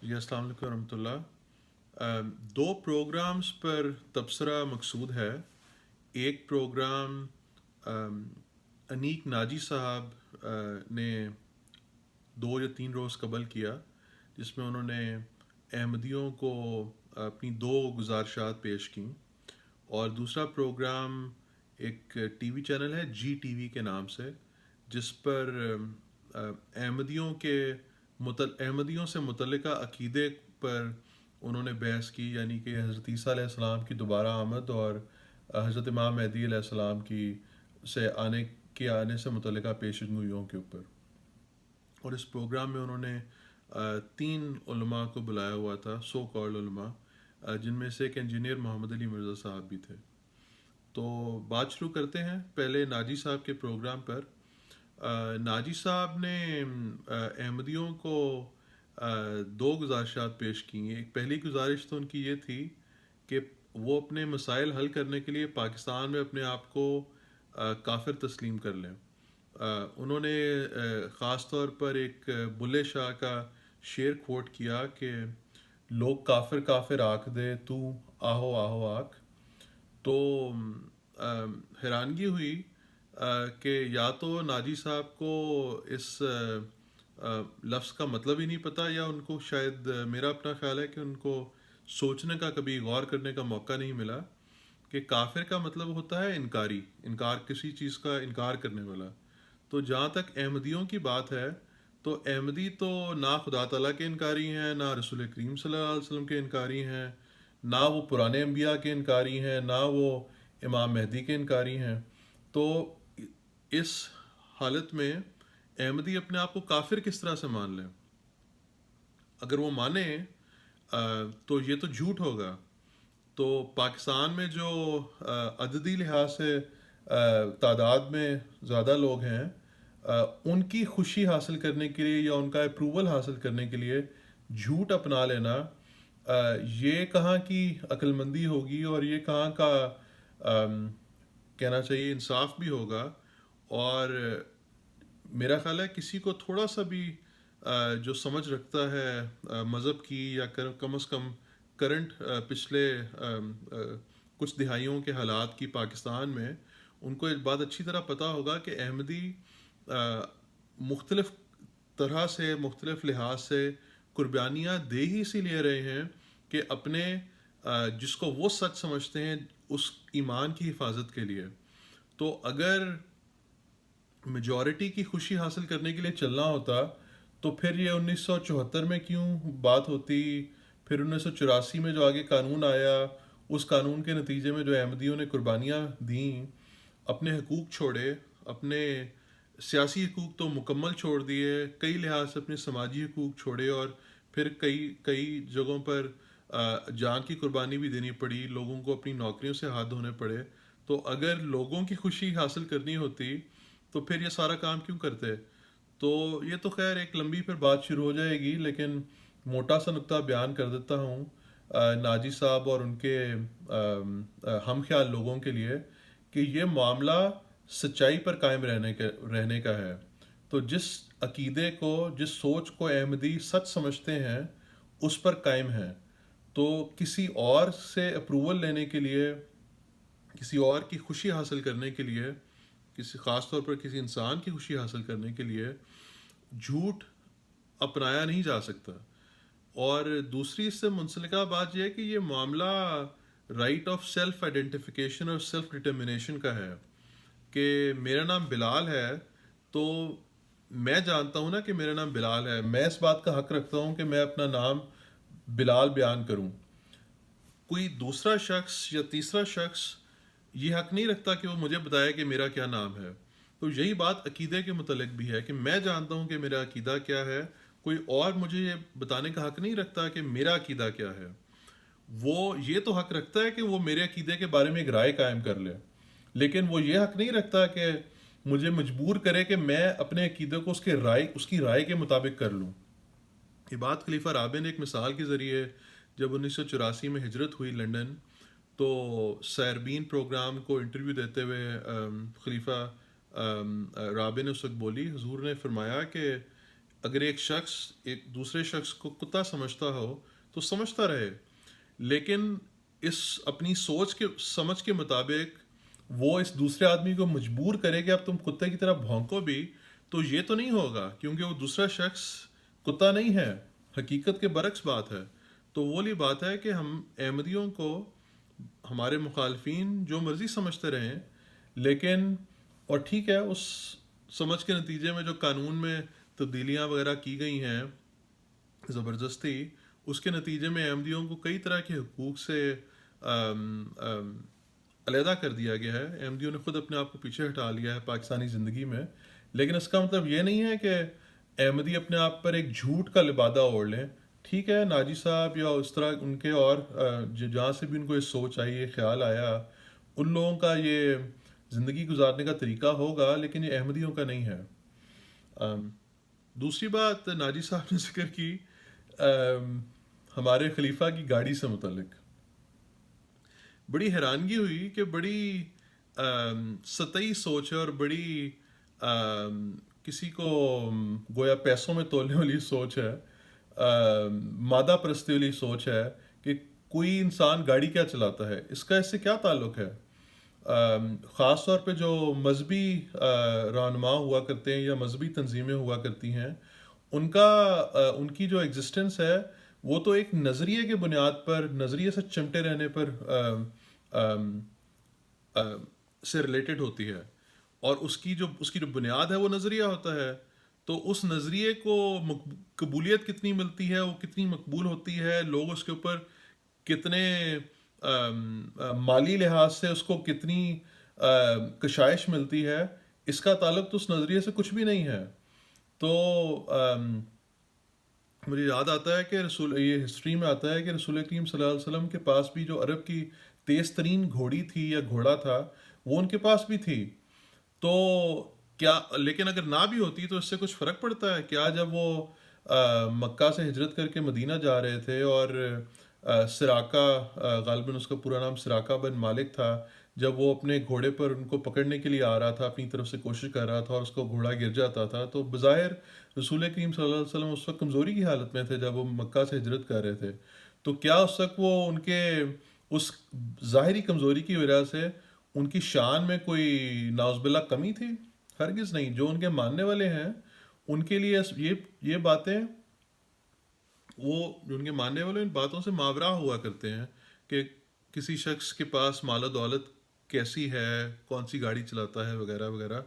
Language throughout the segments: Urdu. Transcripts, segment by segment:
جی السلام علیکم ورحمۃ اللہ۔ دو پروگرامز پر تبصرہ مقصود ہے۔ ایک پروگرام انیک ناجی صاحب نے 2 یا 3 روز قبل کیا، جس میں انہوں نے احمدیوں کو اپنی 2 گزارشات پیش کیں، اور دوسرا پروگرام ایک ٹی وی چینل ہے GTV کے نام سے، جس پر احمدیوں سے متعلقہ عقیدے پر انہوں نے بحث کی، یعنی کہ حضرت عیسیٰ علیہ السلام کی دوبارہ آمد اور حضرت امام مہدی علیہ السلام کی آنے سے متعلقہ پیشن گوئیوں کے اوپر۔ اور اس پروگرام میں انہوں نے 3 علماء کو بلایا ہوا تھا، سو کالڈ علماء، جن میں سے ایک انجینئر محمد علی مرزا صاحب بھی تھے۔ تو بات شروع کرتے ہیں پہلے ناجی صاحب کے پروگرام پر۔ ناجی صاحب نے احمدیوں کو 2 گزارشات پیش کی ہیں۔ ایک پہلی گزارش تو ان کی یہ تھی کہ وہ اپنے مسائل حل کرنے کے لیے پاکستان میں اپنے آپ کو کافر تسلیم کر لیں۔ انہوں نے خاص طور پر ایک بلے شاہ کا شعر کوٹ کیا کہ لوگ کافر کافر آکھ دے تو آہو آہو آکھ۔ تو حیرانگی ہوئی کہ یا تو ناجی صاحب کو اس لفظ کا مطلب ہی نہیں پتہ، یا ان کو شاید، میرا اپنا خیال ہے کہ ان کو سوچنے کا، کبھی غور کرنے کا موقع نہیں ملا کہ کافر کا مطلب ہوتا ہے انکاری، کسی چیز کا انکار کرنے والا۔ تو جہاں تک احمدیوں کی بات ہے، تو احمدی تو نہ خدا تعالیٰ کے انکاری ہیں، نہ رسول کریم صلی اللہ علیہ وسلم کے انکاری ہیں، نہ وہ پرانے انبیاء کے انکاری ہیں، نہ وہ امام مہدی کے انکاری ہیں۔ تو اس حالت میں احمدی اپنے آپ کو کافر کس طرح سے مان لیں؟ اگر وہ مانیں تو یہ تو جھوٹ ہوگا۔ تو پاکستان میں جو عددی لحاظ سے تعداد میں زیادہ لوگ ہیں، ان کی خوشی حاصل کرنے کے لیے یا ان کا اپروول حاصل کرنے کے لیے جھوٹ اپنا لینا، یہ کہاں کی عقل مندی ہوگی، اور یہ کہاں کا کہنا چاہیے انصاف بھی ہوگا۔ اور میرا خیال ہے کسی کو تھوڑا سا بھی جو سمجھ رکھتا ہے مذہب کی، یا کم از کم کرنٹ پچھلے کچھ دہائیوں کے حالات کی پاکستان میں، ان کو ایک بات اچھی طرح پتہ ہوگا کہ احمدی مختلف طرح سے، مختلف لحاظ سے قربانیاں دے ہی اسی لیے رہے ہیں کہ اپنے جس کو وہ سچ سمجھتے ہیں اس ایمان کی حفاظت کے لیے۔ تو اگر میجورٹی کی خوشی حاصل کرنے کے لیے چلنا ہوتا، تو پھر یہ 1974 میں کیوں بات ہوتی، پھر 1984 میں جو آگے قانون آیا، اس قانون کے نتیجے میں جو احمدیوں نے قربانیاں دیں، اپنے حقوق چھوڑے، اپنے سیاسی حقوق تو مکمل چھوڑ دیے، کئی لحاظ سے اپنے سماجی حقوق چھوڑے، اور پھر کئی جگہوں پر جان کی قربانی بھی دینی پڑی، لوگوں کو اپنی نوکریوں سے ہاتھ دھونے پڑے۔ تو اگر لوگوں کی خوشی حاصل کرنی ہوتی تو پھر یہ سارا کام کیوں کرتے؟ تو یہ تو خیر ایک لمبی پھر بات شروع ہو جائے گی، لیکن موٹا سا نقطہ بیان کر دیتا ہوں ناجی صاحب اور ان کے ہم خیال لوگوں کے لیے، کہ یہ معاملہ سچائی پر قائم رہنے کا ہے۔ تو جس عقیدے کو، جس سوچ کو احمدی سچ سمجھتے ہیں، اس پر قائم ہیں۔ تو کسی اور سے اپروول لینے کے لیے، کسی اور کی خوشی حاصل کرنے کے لیے، خاص طور پر کسی انسان کی خوشی حاصل کرنے کے لیے جھوٹ اپنایا نہیں جا سکتا۔ اور دوسری اس سے منسلکہ بات یہ ہے کہ یہ معاملہ رائٹ آف سیلف آئیڈینٹیفیکیشن اور سیلف ڈٹرمنیشن کا ہے، کہ میرا نام بلال ہے، تو میں جانتا ہوں نا کہ میرا نام بلال ہے، میں اس بات کا حق رکھتا ہوں کہ میں اپنا نام بلال بیان کروں۔ کوئی دوسرا شخص یا تیسرا شخص یہ حق نہیں رکھتا کہ وہ مجھے بتائے کہ میرا کیا نام ہے۔ تو یہی بات عقیدے کے متعلق بھی ہے کہ میں جانتا ہوں کہ میرا عقیدہ کیا ہے، کوئی اور مجھے یہ بتانے کا حق نہیں رکھتا کہ میرا عقیدہ کیا ہے۔ وہ یہ تو حق رکھتا ہے کہ وہ میرے عقیدے کے بارے میں ایک رائے قائم کر لے، لیکن وہ یہ حق نہیں رکھتا کہ مجھے مجبور کرے کہ میں اپنے عقیدے کو اس کی رائے کے مطابق کر لوں۔ یہ بات خلیفہ رابع نے ایک مثال کے ذریعے، جب 1984 میں ہجرت ہوئی لنڈن، تو سیربین پروگرام کو انٹرویو دیتے ہوئے خلیفہ رابع نے اس وقت بولی، حضور نے فرمایا کہ اگر ایک شخص ایک دوسرے شخص کو کتا سمجھتا ہو تو سمجھتا رہے، لیکن اس اپنی سوچ کے سمجھ کے مطابق وہ اس دوسرے آدمی کو مجبور کرے کہ اب تم کتے کی طرح بھونکو بھی، تو یہ تو نہیں ہوگا، کیونکہ وہ دوسرا شخص کتا نہیں ہے، حقیقت کے برعکس بات ہے۔ تو وہ والی بات ہے کہ ہم احمدیوں کو ہمارے مخالفین جو مرضی سمجھتے رہیں، لیکن اور ٹھیک ہے، اس سمجھ کے نتیجے میں جو قانون میں تبدیلیاں وغیرہ کی گئی ہیں زبردستی، اس کے نتیجے میں احمدیوں کو کئی طرح کے حقوق سے علیحدہ کر دیا گیا ہے۔ احمدیوں نے خود اپنے آپ کو پیچھے ہٹا لیا ہے پاکستانی زندگی میں، لیکن اس کا مطلب یہ نہیں ہے کہ احمدی اپنے آپ پر ایک جھوٹ کا لبادہ اوڑھ لیں۔ ٹھیک ہے، ناجی صاحب یا اس طرح ان کے اور جہاں سے بھی ان کو یہ سوچ آئی، یہ خیال آیا، ان لوگوں کا یہ زندگی گزارنے کا طریقہ ہوگا، لیکن یہ احمدیوں کا نہیں ہے۔ دوسری بات ناجی صاحب نے ذکر کی ہمارے خلیفہ کی گاڑی سے متعلق، بڑی حیرانگی ہوئی کہ بڑی سطحی سوچ ہے اور بڑی کسی کو گویا پیسوں میں تولنے والی سوچ ہے، مادہ پرستی والی سوچ ہے کہ کوئی انسان گاڑی کیا چلاتا ہے، اس کا اس سے کیا تعلق ہے۔ خاص طور پہ جو مذہبی رہنما ہوا کرتے ہیں یا مذہبی تنظیمیں ہوا کرتی ہیں، ان کی جو ایگزسٹنس ہے وہ تو ایک نظریے کے بنیاد پر، نظریے سے چمٹے رہنے پر سے ریلیٹڈ ہوتی ہے، اور اس کی جو بنیاد ہے وہ نظریہ ہوتا ہے۔ تو اس نظریے کو قبولیت کتنی ملتی ہے، وہ کتنی مقبول ہوتی ہے، لوگ اس کے اوپر کتنے مالی لحاظ سے اس کو کتنی کشائش ملتی ہے، اس کا تعلق تو اس نظریے سے کچھ بھی نہیں ہے۔ تو مجھے یاد آتا ہے کہ یہ ہسٹری میں آتا ہے کہ رسول کریم صلی اللہ علیہ وسلم کے پاس بھی جو عرب کی تیز ترین گھوڑی تھی یا گھوڑا تھا، وہ ان کے پاس بھی تھی۔ تو کیا لیکن اگر نہ بھی ہوتی تو اس سے کچھ فرق پڑتا ہے کیا؟ جب وہ مکہ سے ہجرت کر کے مدینہ جا رہے تھے اور سراقہ، غالباً اس کا پورا نام سراقہ بن مالک تھا، جب وہ اپنے گھوڑے پر ان کو پکڑنے کے لیے آ رہا تھا، اپنی طرف سے کوشش کر رہا تھا اور اس کو گھوڑا گر جاتا تھا، تو بظاہر رسول کریم صلی اللہ علیہ وسلم اس وقت کمزوری کی حالت میں تھے جب وہ مکہ سے ہجرت کر رہے تھے۔ تو کیا اس وقت وہ ان کے اس ظاہری کمزوری کی وجہ سے ان کی شان میں کوئی نعوذ باللہ کمی تھی؟ ہرگز نہیں۔ جو ان کے ماننے والے ہیں ان کے لیے یہ باتیں، وہ جو ان کے ماننے والے ان باتوں سے ماورا ہوا کرتے ہیں کہ کسی شخص کے پاس مال و دولت کیسی ہے، کون سی گاڑی چلاتا ہے، وغیرہ وغیرہ۔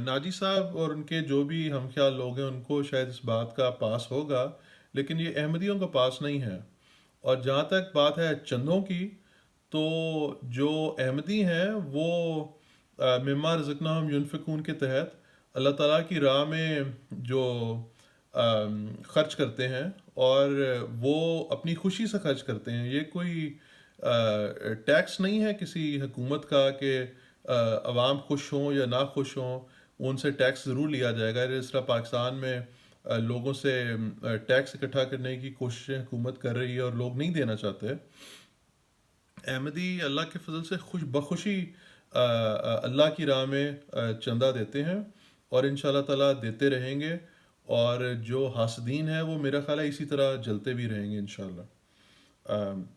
ناجی صاحب اور ان کے جو بھی ہم خیال لوگ ہیں ان کو شاید اس بات کا پاس ہوگا، لیکن یہ احمدیوں کا پاس نہیں ہے۔ اور جہاں تک بات ہے چندوں کی، تو جو احمدی ہیں وہ مما رزقناہم ینفقون کے تحت اللہ تعالیٰ کی راہ میں جو خرچ کرتے ہیں، اور وہ اپنی خوشی سے خرچ کرتے ہیں۔ یہ کوئی ٹیکس نہیں ہے کسی حکومت کا کہ عوام خوش ہوں یا نہ خوش ہوں ان سے ٹیکس ضرور لیا جائے گا۔ اس طرح پاکستان میں لوگوں سے ٹیکس اکٹھا کرنے کی کوششیں حکومت کر رہی ہے اور لوگ نہیں دینا چاہتے۔ احمدی اللہ کے فضل سے بخوشی اللہ کی راہ میں چندہ دیتے ہیں، اور انشاءاللہ تعالیٰ دیتے رہیں گے، اور جو حاسدین ہیں وہ میرا خیال ہے اسی طرح جلتے بھی رہیں گے انشاءاللہ۔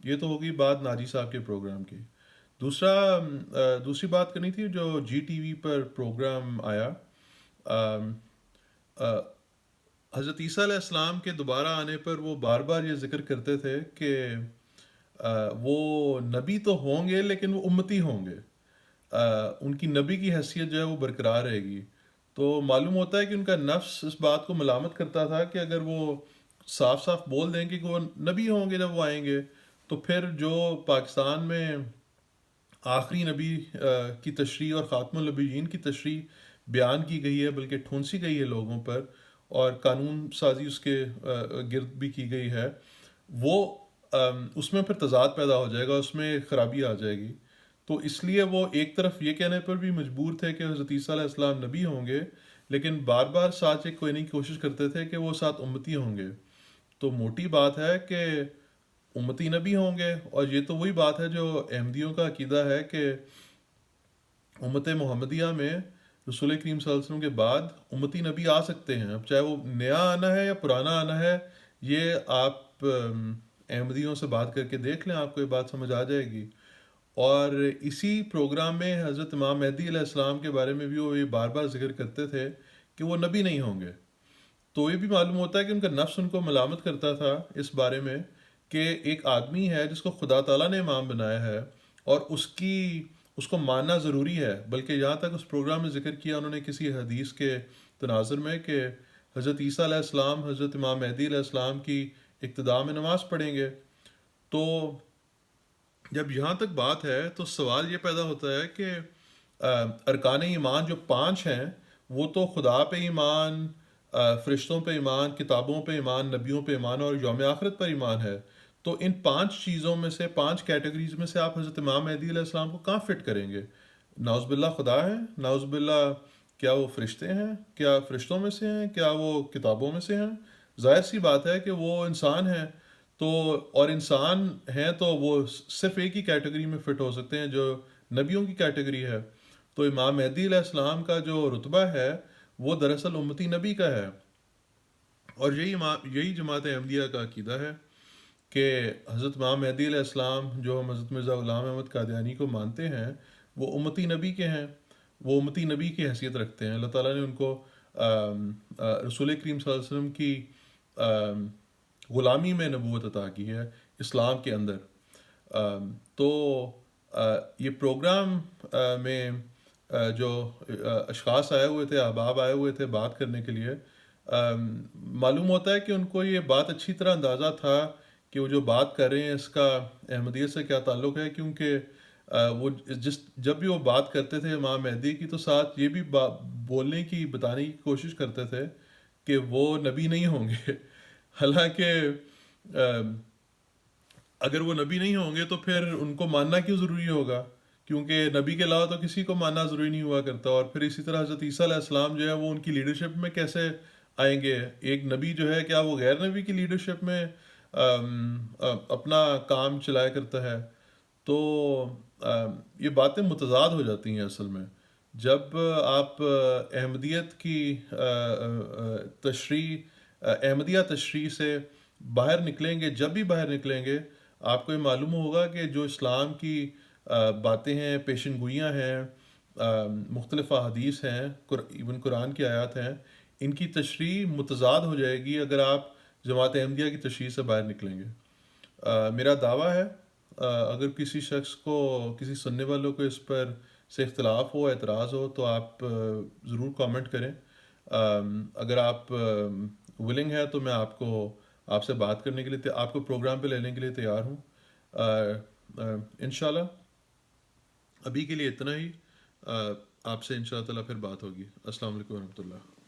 یہ تو ہوگی بات ناجی صاحب کے پروگرام کی۔ دوسری بات کرنی تھی جو جی ٹی وی پر پروگرام آیا، حضرت عیسیٰ علیہ السلام کے دوبارہ آنے پر وہ بار بار یہ ذکر کرتے تھے کہ وہ نبی تو ہوں گے لیکن وہ امتی ہوں گے، ان کی نبی کی حیثیت جو ہے وہ برقرار رہے گی۔ تو معلوم ہوتا ہے کہ ان کا نفس اس بات کو ملامت کرتا تھا کہ اگر وہ صاف صاف بول دیں کہ وہ نبی ہوں گے جب وہ آئیں گے، تو پھر جو پاکستان میں آخری نبی کی تشریح اور خاتم النبیین کی تشریح بیان کی گئی ہے، بلکہ ٹھونسی گئی ہے لوگوں پر، اور قانون سازی اس کے گرد بھی کی گئی ہے، وہ اس میں پھر تضاد پیدا ہو جائے گا، اس میں خرابی آ جائے گی۔ تو اس لیے وہ ایک طرف یہ کہنے پر بھی مجبور تھے کہ حضرت عیسیٰ علیہ السلام نبی ہوں گے، لیکن بار بار ساتھ یہ کوئی نہیں کوشش کرتے تھے کہ وہ ساتھ امتی ہوں گے۔ تو موٹی بات ہے کہ امتی نبی ہوں گے، اور یہ تو وہی بات ہے جو احمدیوں کا عقیدہ ہے کہ امت محمدیہ میں رسول کریم صلی اللہ علیہ وسلم کے بعد امتی نبی آ سکتے ہیں. اب چاہے وہ نیا آنا ہے یا پرانا آنا ہے، یہ آپ احمدیوں سے بات کر کے دیکھ لیں، آپ کو یہ بات سمجھ آ جائے گی. اور اسی پروگرام میں حضرت امام مہدی علیہ السلام کے بارے میں بھی وہ یہ بار بار ذکر کرتے تھے کہ وہ نبی نہیں ہوں گے. تو یہ بھی معلوم ہوتا ہے کہ ان کا نفس ان کو ملامت کرتا تھا اس بارے میں کہ ایک آدمی ہے جس کو خدا تعالیٰ نے امام بنایا ہے، اور اس کو ماننا ضروری ہے. بلکہ یہاں تک اس پروگرام میں ذکر کیا انہوں نے کسی حدیث کے تناظر میں کہ حضرت عیسیٰ علیہ السلام حضرت امام مہدی علیہ السلام کی اقتداء میں نماز پڑھیں گے. تو جب یہاں تک بات ہے تو سوال یہ پیدا ہوتا ہے کہ ارکان ایمان جو 5 ہیں، وہ تو خدا پہ ایمان، فرشتوں پہ ایمان، کتابوں پہ ایمان، نبیوں پہ ایمان اور یوم آخرت پر ایمان ہے. تو ان 5 چیزوں میں سے، 5 کیٹیگریز میں سے آپ حضرت امام مہدی علیہ السلام کو کہاں فٹ کریں گے؟ نعوذ باللہ خدا ہے، نعوذ باللہ کیا وہ فرشتے ہیں؟ کیا فرشتوں میں سے ہیں؟ کیا وہ کتابوں میں سے ہیں؟ ظاہر سی بات ہے کہ وہ انسان ہیں. تو اور انسان ہیں تو وہ صرف ایک ہی کیٹیگری میں فٹ ہو سکتے ہیں جو نبیوں کی کیٹیگری ہے. تو امام مہدی علیہ السلام کا جو رتبہ ہے وہ دراصل امتی نبی کا ہے. اور یہی جماعت احمدیہ کا عقیدہ ہے کہ حضرت امام مہدی علیہ السلام جو ہم حضرت مرزا غلام احمد قادیانی کو مانتے ہیں، وہ امتی نبی کے ہیں، وہ امتی نبی کی حیثیت رکھتے ہیں. اللہ تعالیٰ نے ان کو رسول کریم صلی اللہ علیہ وسلم کی غلامی میں نبوت عطا کی ہے اسلام کے اندر. تو یہ پروگرام میں جو اشخاص آئے ہوئے تھے، احباب آئے ہوئے تھے بات کرنے کے لیے، معلوم ہوتا ہے کہ ان کو یہ بات اچھی طرح اندازہ تھا کہ وہ جو بات کر رہے ہیں اس کا احمدیت سے کیا تعلق ہے. کیونکہ وہ جب بھی وہ بات کرتے تھے امام مہدی کی، تو ساتھ یہ بھی بولنے کی، بتانے کی کوشش کرتے تھے کہ وہ نبی نہیں ہوں گے. حالانکہ اگر وہ نبی نہیں ہوں گے تو پھر ان کو ماننا کیوں ضروری ہوگا؟ کیونکہ نبی کے علاوہ تو کسی کو ماننا ضروری نہیں ہوا کرتا. اور پھر اسی طرح حضرت عیسیٰ علیہ السلام جو ہے وہ ان کی لیڈرشپ میں کیسے آئیں گے؟ ایک نبی جو ہے کیا وہ غیر نبی کی لیڈرشپ میں اپنا کام چلایا کرتا ہے؟ تو یہ باتیں متضاد ہو جاتی ہیں اصل میں. جب آپ احمدیت کی احمدیہ تشریح سے باہر نکلیں گے، جب بھی باہر نکلیں گے، آپ کو یہ معلوم ہوگا کہ جو اسلام کی باتیں ہیں، پیشن گوئیاں ہیں، مختلف احادیث ہیں، ایون قرآن کی آیات ہیں، ان کی تشریح متضاد ہو جائے گی اگر آپ جماعت احمدیہ کی تشریح سے باہر نکلیں گے. میرا دعویٰ ہے اگر کسی شخص کو، کسی سننے والوں کو اس پر سے اختلاف ہو، اعتراض ہو، تو آپ ضرور کامنٹ کریں. اگر آپ ولنگ ہے تو میں آپ سے بات کرنے کے لیے، آپ کو پروگرام پہ لینے کے لیے تیار ہوں. انشاءاللہ ابھی کے لیے اتنا ہی. آپ سے انشاءاللہ تعالیٰ پھر بات ہوگی. السلام علیکم ورحمۃ اللہ.